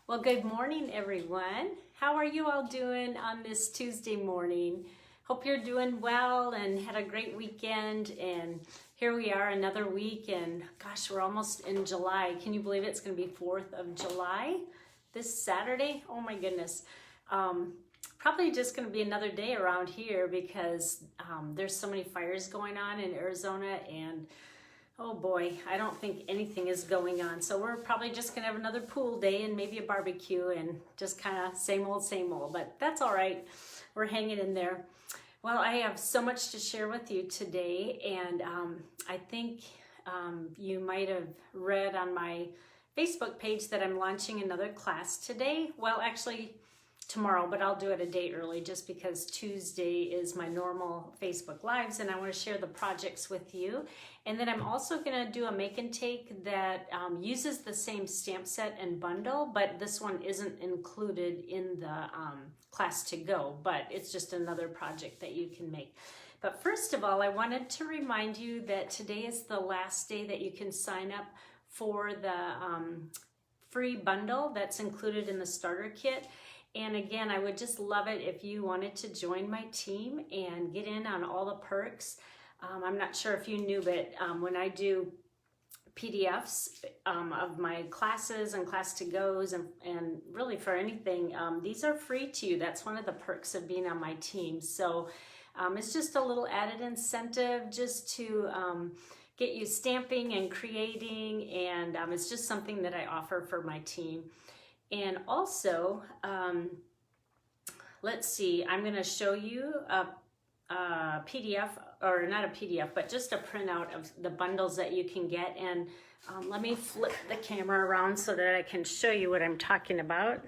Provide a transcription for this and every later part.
Well, good morning, everyone. How are you all doing on this Tuesday morning? Hope you're doing well and had a great weekend. And here we are, another week, and gosh, we're almost in July. Can you believe it's going to be 4th of July this Saturday? Oh my goodness. Probably just going to be another day around here because there's so many fires going on in Arizona, and oh boy, I don't think anything is going on. So we're probably just gonna have another pool day and maybe a barbecue and just kind of same old, but that's all right. We're hanging in there. Well, I have so much to share with you today, and I think you might have read on my Facebook page that I'm launching another class today. Well, actually tomorrow, but I'll do it a day early just because Tuesday is my normal Facebook Lives, and I want to share the projects with you. And then I'm also going to do a make and take that uses the same stamp set and bundle, but this one isn't included in the class to go, but it's just another project that you can make. But first of all, I wanted to remind you that today is the last day that you can sign up for the free bundle that's included in the starter kit. And again, I would just love it if you wanted to join my team and get in on all the perks. I'm not sure if you knew, but when I do PDFs of my classes and class to goes and really for anything, these are free to you. That's one of the perks of being on my team. So it's just a little added incentive just to get you stamping and creating, and it's just something that I offer for my team. And also, let's see, I'm going to show you a PDF, or not a PDF, but just a printout of the bundles that you can get. And let me flip the camera around so that I can show you what I'm talking about.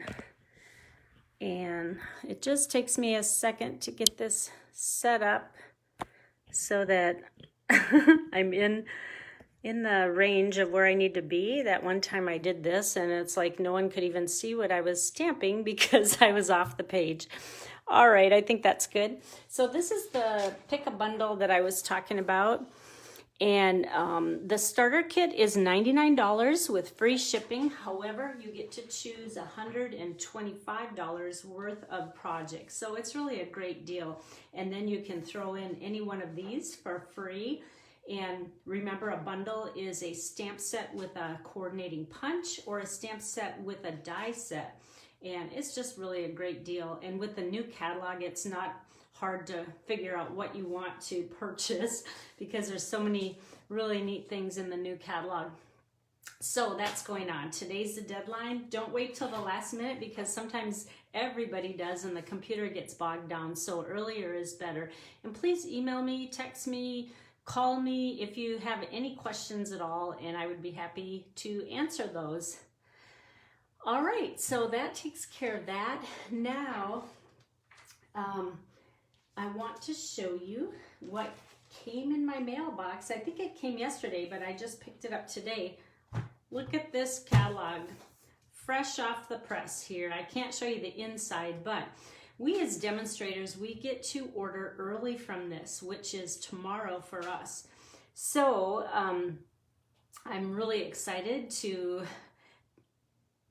And it just takes me a second to get this set up so that I'm in the range of where I need to be. That one time I did this and it's like no one could even see what I was stamping because I was off the page. All right, I think that's good. So this is the pick a bundle that I was talking about. And the starter kit is $99 with free shipping. However, you get to choose $125 worth of projects. So it's really a great deal. And then you can throw in any one of these for free. And remember, a bundle is a stamp set with a coordinating punch or a stamp set with a die set. And it's just really a great deal. And with the new catalog, it's not hard to figure out what you want to purchase because there's so many really neat things in the new catalog. So that's going on. Today's the deadline. Don't wait till the last minute because sometimes everybody does and the computer gets bogged down. So earlier is better. And please email me, text me, call me if you have any questions at all, and I would be happy to answer those. All right, so that takes care of that. Now, I want to show you what came in my mailbox. I think it came yesterday, but I just picked it up today. Look at this catalog, fresh off the press here. I can't show you the inside, but we as demonstrators, we get to order early from this, which is tomorrow for us. So I'm really excited to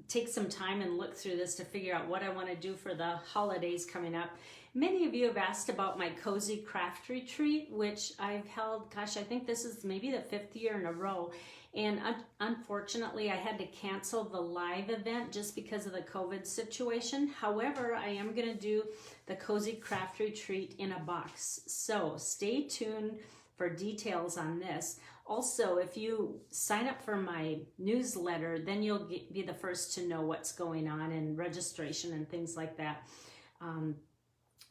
take some time and look through this to figure out what I want to do for the holidays coming up. Many of you have asked about my Cozy Craft Retreat, which I've held, gosh, I think this is maybe the 5th year in a row. And unfortunately, I had to cancel the live event just because of the COVID situation. However, I am going to do the Cozy Craft Retreat in a box. So stay tuned for details on this. Also, if you sign up for my newsletter, then you'll be the first to know what's going on and registration and things like that.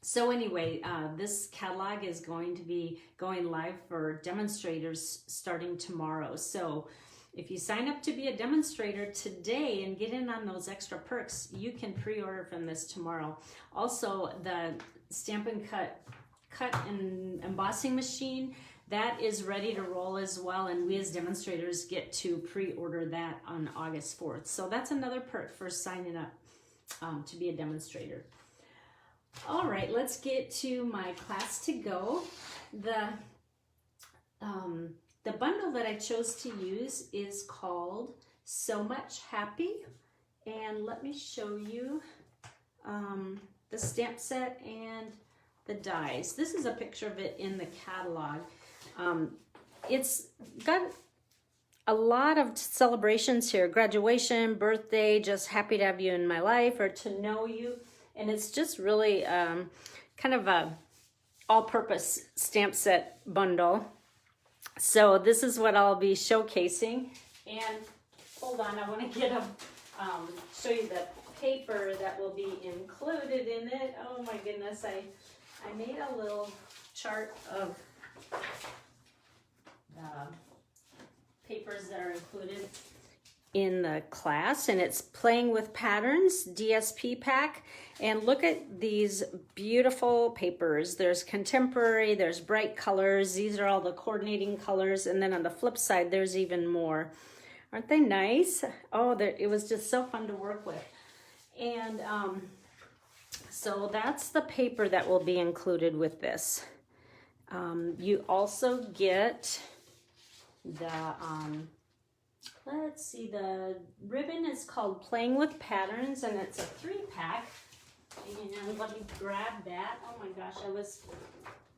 So anyway, this catalog is going to be going live for demonstrators starting tomorrow. So if you sign up to be a demonstrator today and get in on those extra perks, you can pre-order from this tomorrow. Also, the Stamp and Cut and embossing machine, that is ready to roll as well, and we as demonstrators get to pre-order that on August 4th. So that's another perk for signing up to be a demonstrator. All right, let's get to my class to go. The bundle that I chose to use is called So Much Happy, And let me show you the stamp set and the dies. This is a picture of it in the catalog. It's got a lot of celebrations here: graduation, birthday, just happy to have you in my life, or to know you. And it's just really kind of a all-purpose stamp set bundle. So this is what I'll be showcasing. And hold on, I want to get show you the paper that will be included in it. Oh my goodness, I made a little chart of papers that are included in the class, and it's Playing with Patterns DSP pack. And look at these beautiful papers. There's contemporary, there's bright colors. These are all the coordinating colors, and then on the flip side there's even more. Aren't they nice? Oh, it was just so fun to work with. And so that's the paper that will be included with this. You also get the let's see, the ribbon is called Playing with Patterns, and it's a 3-pack. And let me grab that. Oh my gosh, I was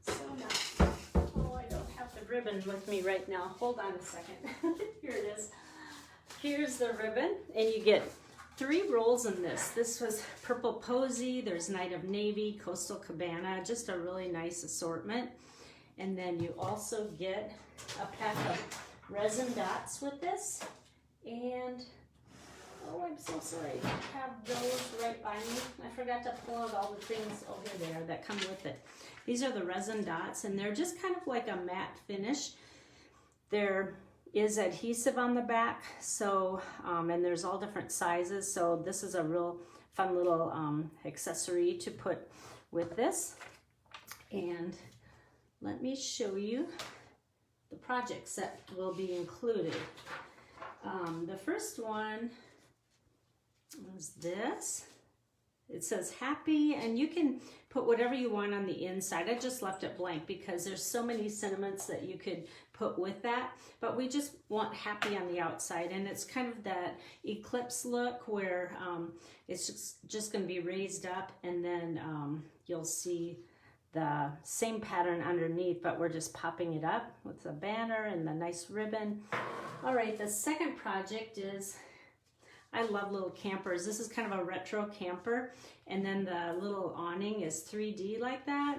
so not. Oh, I don't have the ribbon with me right now. Hold on a second. Here it is. Here's the ribbon, and you get 3 rolls in this. This was Purple Posy, there's Night of Navy, Coastal Cabana, just a really nice assortment. And then you also get a pack of resin dots with this. And, oh, I'm so sorry, I have those right by me. I forgot to pull out all the things over there that come with it. These are the resin dots, and they're just kind of like a matte finish. There is adhesive on the back, so and there's all different sizes, so this is a real fun little accessory to put with this. And let me show you the projects that will be included. The first one is this. It says happy, and you can put whatever you want on the inside. I just left it blank because there's so many sentiments that you could put with that, but we just want happy on the outside. And it's kind of that eclipse look where it's just going to be raised up, and then you'll see the same pattern underneath, but we're just popping it up with the banner and the nice ribbon. All right, the second project is, I love little campers. This is kind of a retro camper, and then the little awning is 3D like that.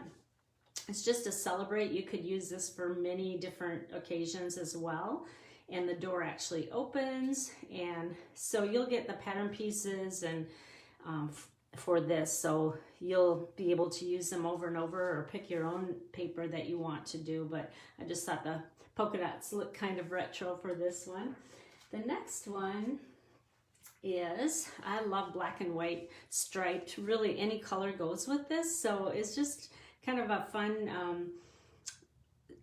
It's just to celebrate. You could use this for many different occasions as well. And the door actually opens, and so you'll get the pattern pieces and for this, so you'll be able to use them over and over, or pick your own paper that you want to do. But I just thought the polka dots look kind of retro for this one. The next one is, I love black and white striped. Really any color goes with this, so it's just kind of a fun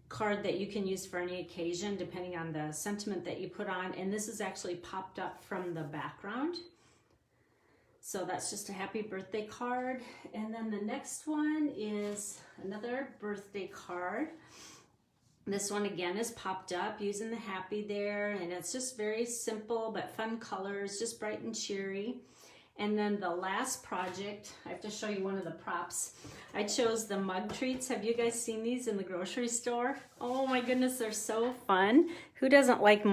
card that you can use for any occasion depending on the sentiment that you put on. And this is actually popped up from the background, so that's just a happy birthday card. And then the next one is another birthday card. This one again is popped up using the happy there, and it's just very simple but fun colors, just bright and cheery. And then the last project, I have to show you one of the props. I chose the mug treats. Have you guys seen these in the grocery store? Oh my goodness, they're so fun. Who doesn't like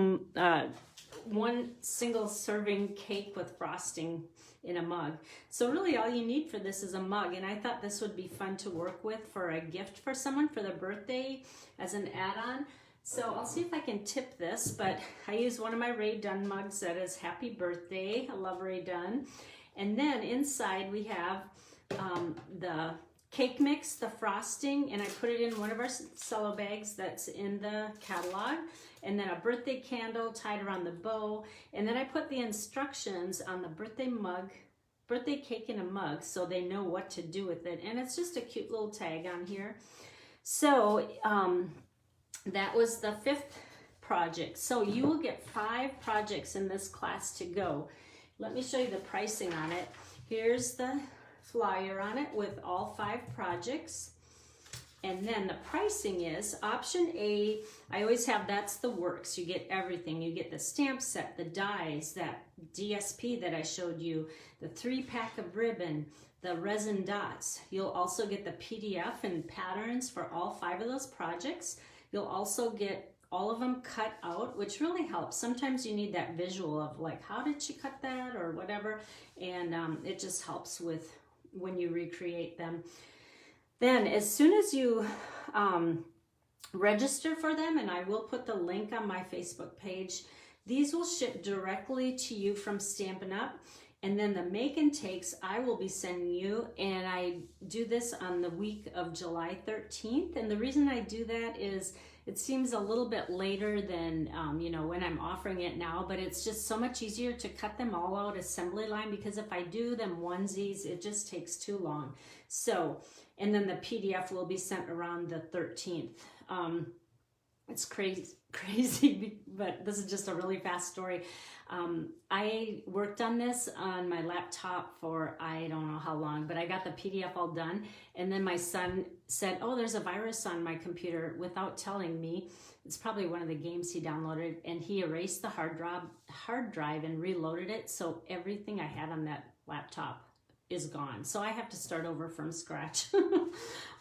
one single serving cake with frosting in a mug? So really all you need for this is a mug, and I thought this would be fun to work with for a gift for someone for their birthday as an add-on. So I'll see if I can tip this, but I use one of my Rae Dunn mugs that is happy birthday. I love Rae Dunn. And then inside we have the cake mix, the frosting, and I put it in one of our cello bags that's in the catalog, and then a birthday candle tied around the bow, and then I put the instructions on the birthday mug, birthday cake in a mug, so they know what to do with it. And it's just a cute little tag on here. So that was the 5th project. So you will get 5 projects in this class to go. Let me show you the pricing on it. Here's the flyer on it with all 5 projects. And then the pricing is option A, I always have, that's the works. You get everything. You get the stamp set, the dies, that DSP that I showed you, the 3-pack of ribbon, the resin dots. You'll also get the PDF and patterns for all 5 of those projects. You'll also get all of them cut out, which really helps. Sometimes you need that visual of like, how did she cut that or whatever. And it just helps with when you recreate them. Then as soon as you register for them, and I will put the link on my Facebook page, these will ship directly to you from Stampin' Up! And then the make and takes I will be sending you, and I do this on the week of July 13th. And the reason I do that is it seems a little bit later than, you know, when I'm offering it now, but it's just so much easier to cut them all out assembly line, because if I do them onesies, it just takes too long. So, and then the PDF will be sent around the 13th. It's crazy, but this is just a really fast story. I worked on this on my laptop for I don't know how long, but I got the PDF all done. And then my son said, oh, there's a virus on my computer, without telling me. It's probably one of the games he downloaded, and he erased the hard drive and reloaded it. So everything I had on that laptop is gone. So I have to start over from scratch.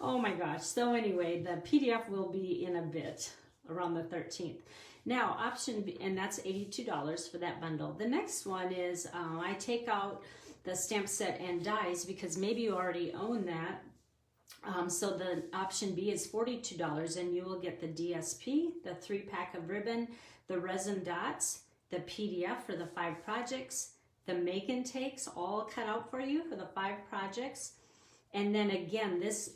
Oh my gosh. So anyway, the PDF will be in a bit around the 13th. Now option B, and that's $82 for that bundle. The next one is I take out the stamp set and dies, because maybe you already own that. So the option B is $42, and you will get the DSP, the 3-pack of ribbon, the resin dots, the PDF for the 5 projects, the make and takes all cut out for you for the 5 projects. And then again, this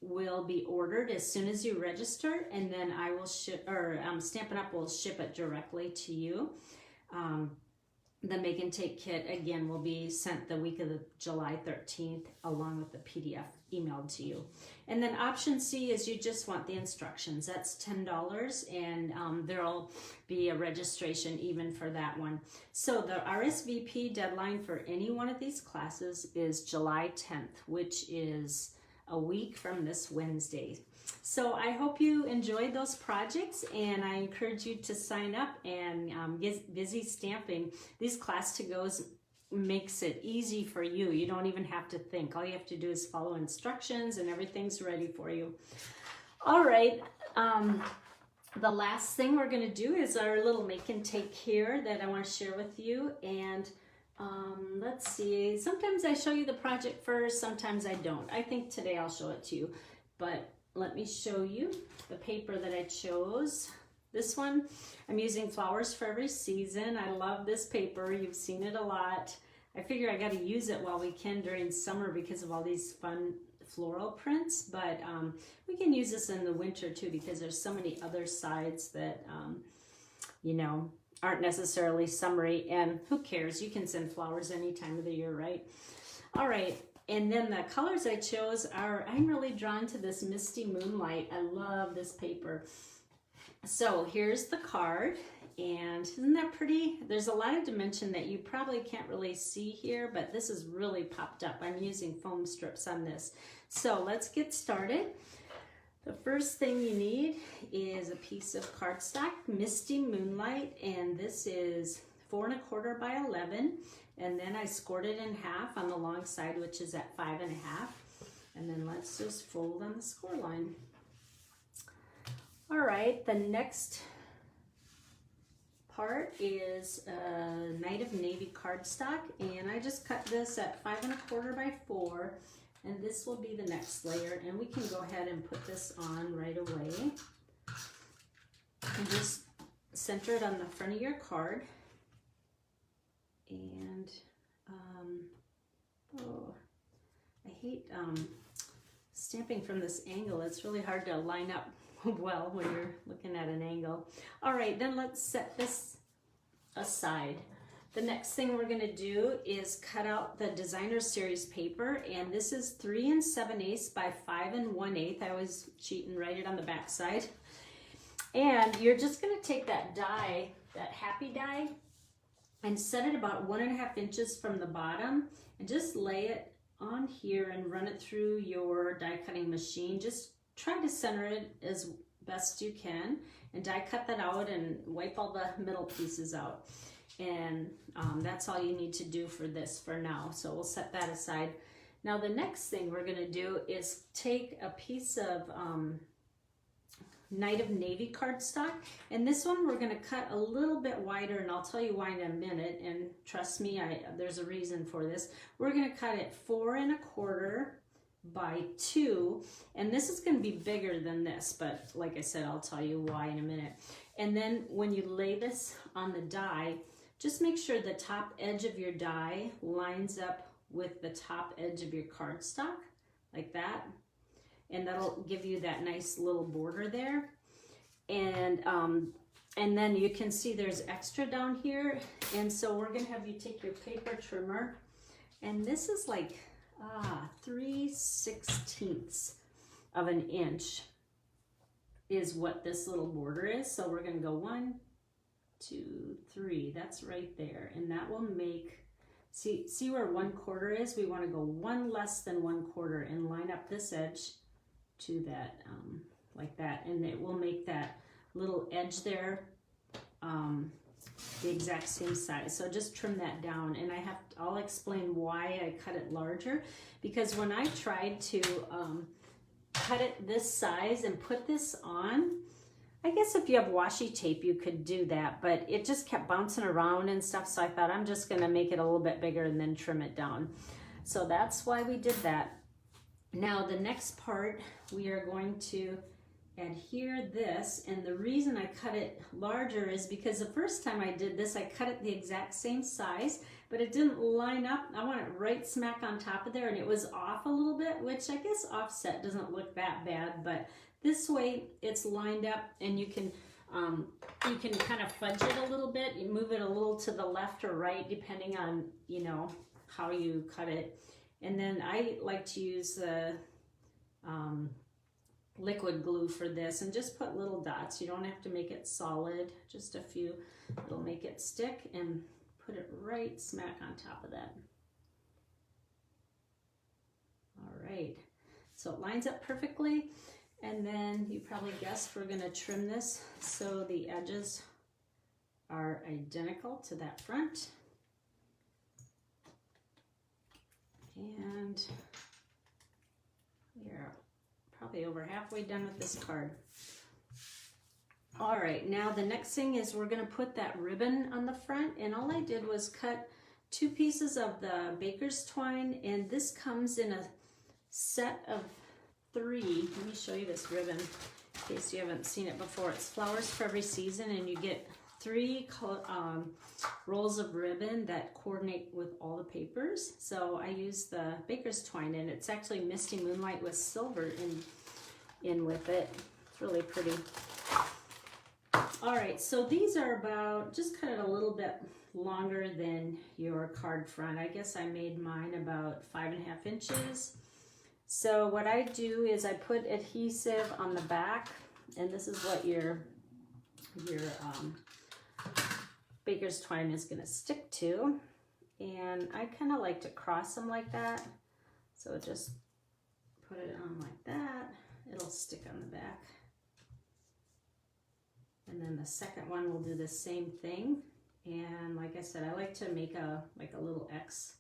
will be ordered as soon as you register, and then I will ship, or Stampin' Up! Will ship it directly to you. The make and take kit again will be sent the week of the July 13th along with the PDF emailed to you. And then option C is you just want the instructions. That's $10, and there'll be a registration even for that one. So the RSVP deadline for any one of these classes is July 10th, which is a week from this Wednesday. So I hope you enjoyed those projects, and I encourage you to sign up and get busy stamping. These class to goes makes it easy for you. You don't even have to think. All you have to do is follow instructions, and everything's ready for you. All right. The last thing we're going to do is our little make and take here that I want to share with you. And let's see, sometimes I show you the project first, sometimes I don't. I think today I'll show it to you, but let me show you the paper that I chose. This one, I'm using Flowers for Every Season. I love this paper. You've seen it a lot. I figure I got to use it while we can during summer because of all these fun floral prints, but we can use this in the winter too, because there's so many other sides that, you know, aren't necessarily summery, and who cares? You can send flowers any time of the year, right? All right, and then the colors I chose are, I'm really drawn to this Misty Moonlight. I love this paper. So here's the card, and isn't that pretty? There's a lot of dimension that you probably can't really see here, but this is really popped up. I'm using foam strips on this. So let's get started. The first thing you need is a piece of cardstock, Misty Moonlight, and this is 4 1/4 by 11, and then I scored it in half on the long side, which is at 5 1/2, and then let's just fold on the score line. All right, the next part is a Night of Navy cardstock, and I just cut this at 5 1/4 by 4. And this will be the next layer, and we can go ahead and put this on right away. And just center it on the front of your card. And, oh, I hate stamping from this angle. It's really hard to line up well when you're looking at an angle. All right, then let's set this aside. The next thing we're going to do is cut out the Designer Series paper, and this is 3 7/8 by 5 1/8. I always cheat and write it on the back side. And you're just going to take that die, that happy die, and set it about 1 1/2 inches from the bottom, and just lay it on here and run it through your die cutting machine. Just try to center it as best you can and die cut that out and wipe all the middle pieces out. And that's all you need to do for this for now. So we'll set that aside. Now the next thing we're going to do is take a piece of Night of Navy cardstock, and this one we're going to cut a little bit wider, and I'll tell you why in a minute, and trust me, there's a reason for this. We're going to cut it 4 1/4 by 2, and this is going to be bigger than this, but like I said, I'll tell you why in a minute. And then when you lay this on the die, just make sure the top edge of your die lines up with the top edge of your cardstock, like that. And that'll give you that nice little border there. And then you can see there's extra down here. And so we're gonna have you take your paper trimmer, and this is like 3/16 of an inch is what this little border is. So we're gonna go 1, 2, 3, that's right there. And that will make, see where 1/4 is? We wanna go 1 less than 1/4 and line up this edge to that, like that, and it will make that little edge there the exact same size. So just trim that down, and I'll explain why I cut it larger, because when I tried to cut it this size and put this on, I guess if you have washi tape you could do that, but it just kept bouncing around and stuff, so I thought I'm just gonna make it a little bit bigger and then trim it down. So that's why we did that. Now the next part, we are going to adhere this, and the reason I cut it larger is because the first time I did this, I cut it the exact same size, but it didn't line up. I want it right smack on top of there, and it was off a little bit, which I guess offset doesn't look that bad, but this way it's lined up, and you can kind of fudge it a little bit. You move it a little to the left or right, depending on, you know, how you cut it. And then I like to use the liquid glue for this, and just put little dots. You don't have to make it solid, just a few. It'll make it stick, and put it right smack on top of that. All right, so it lines up perfectly. And then you probably guessed we're going to trim this so the edges are identical to that front. And we are probably over halfway done with this card. All right, now the next thing is we're going to put that ribbon on the front, and all I did was cut 2 pieces of the baker's twine, and this comes in a set of 3. Let me show you this ribbon in case you haven't seen it before. It's Flowers for Every Season, and you get 3 rolls of ribbon that coordinate with all the papers. So I use the baker's twine, and it's actually Misty Moonlight with silver in with it. It's really pretty. All right, so these are about, just cut it a little bit longer than your card front. I guess I made mine about 5.5 inches. So what I do is I put adhesive on the back, and this is what your baker's twine is going to stick to. And I kind of like to cross them like that. So just put it on like that. It'll stick on the back. And then the second one will do the same thing. And like I said, I like to make a little X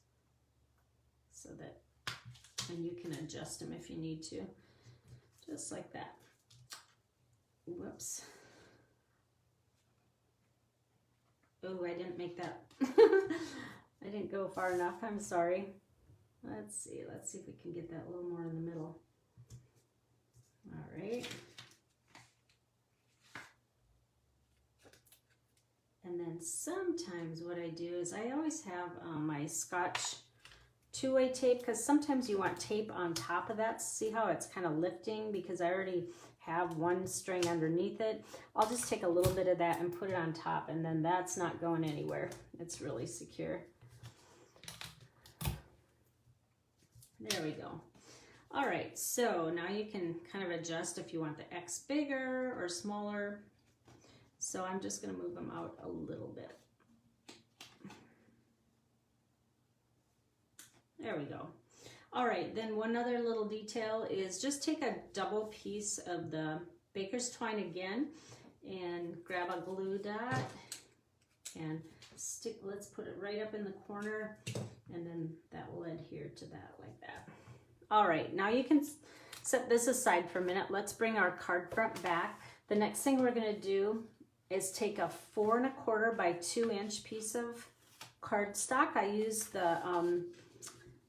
so that, and you can adjust them if you need to, just like that. Whoops. Oh, I didn't make that. I didn't go far enough. I'm sorry. Let's see if we can get that a little more in the middle. All right. And then sometimes what I do is I always have my Scotch 2-way tape, because sometimes you want tape on top of that. See how it's kind of lifting, because I already have one string underneath it. I'll just take a little bit of that and put it on top, and then that's not going anywhere. It's really secure. There we go. All right, so now you can kind of adjust if you want the X bigger or smaller. So I'm just going to move them out a little bit. There we go. All right, then one other little detail is just take a double piece of the baker's twine again and grab a glue dot and stick, let's put it right up in the corner, and then that will adhere to that like that. All right, now you can set this aside for a minute. Let's bring our card front back. The next thing we're gonna do is take a 4 1/4 by 2 inch piece of cardstock. I use the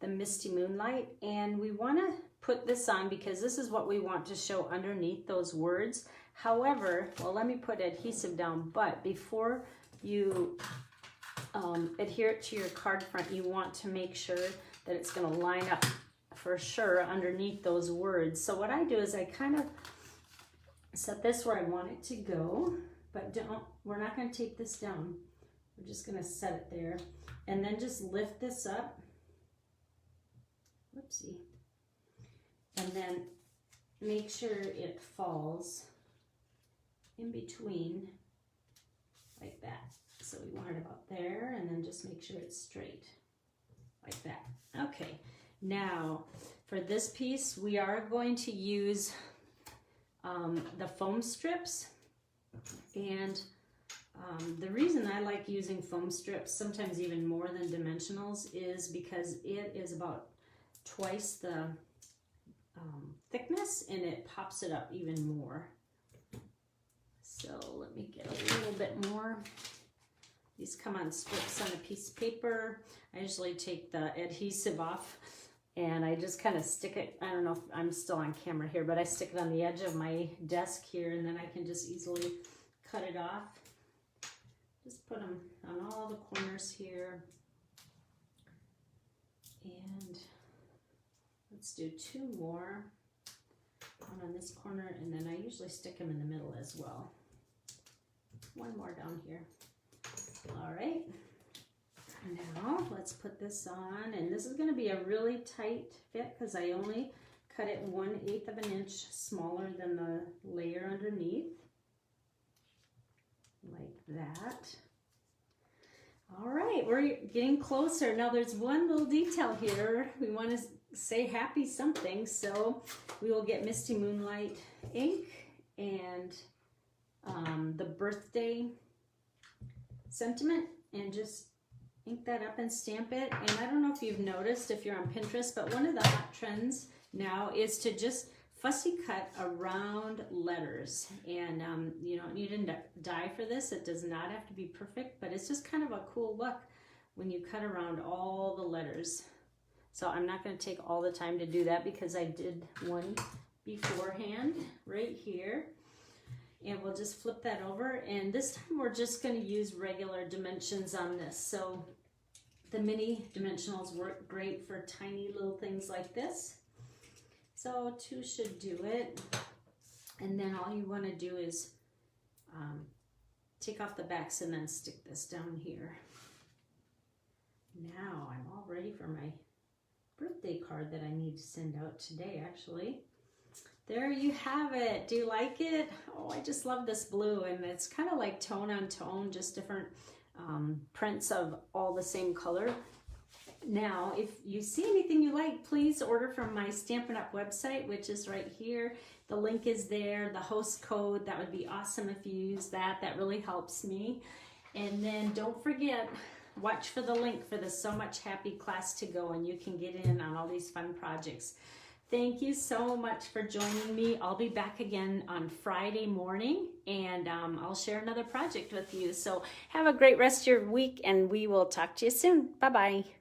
Misty Moonlight, and we wanna put this on because this is what we want to show underneath those words. However, well, let me put adhesive down, but before you adhere it to your card front, you want to make sure that it's going to line up for sure underneath those words. So what I do is I kind of set this where I want it to go, but we're not going to tape this down. We're just going to set it there and then just lift this up. Whoopsie. And then make sure it falls in between like that. So we want it about there, and then just make sure it's straight like that. Okay, now for this piece we are going to use the foam strips, and the reason I like using foam strips, sometimes even more than dimensionals, is because it is about twice the thickness and it pops it up even more. So let me get a little bit more. These come on strips on a piece of paper. I usually take the adhesive off and I just kind of stick it, I don't know if I'm still on camera here, but I stick it on the edge of my desk here, and then I can just easily cut it off. Just put them on all the corners here. And let's do 2 more. One on this corner, and then I usually stick them in the middle as well. 1 more down here. All right, now let's put this on, and this is going to be a really tight fit because I only cut it 1/8 of an inch smaller than the layer underneath, like that. All right, we're getting closer. Now there's one little detail here. We want to say happy something, so we will get Misty Moonlight ink and the birthday sentiment, and just ink that up and stamp it. And I don't know if you've noticed if you're on Pinterest, but one of the hot trends now is to just fussy cut around letters. And you don't need to die for this. It does not have to be perfect, but it's just kind of a cool look when you cut around all the letters. So I'm not going to take all the time to do that because I did one beforehand right here. And we'll just flip that over, and this time we're just going to use regular dimensions on this. So the mini dimensionals work great for tiny little things like this. So 2 should do it. And then all you want to do is take off the backs and then stick this down here. Now I'm all ready for my birthday card that I need to send out today, actually. There you have it. Do you like it? Oh, I just love this blue, and it's kind of like tone on tone, just different prints of all the same color. Now, if you see anything you like, please order from my Stampin' Up! Website, which is right here. The link is there, the host code. That would be awesome if you use that. That really helps me. And then don't forget, watch for the link for the So Much Happy class to go, and you can get in on all these fun projects. Thank you so much for joining me. I'll be back again on Friday morning, and I'll share another project with you. So have a great rest of your week, and we will talk to you soon. Bye-bye.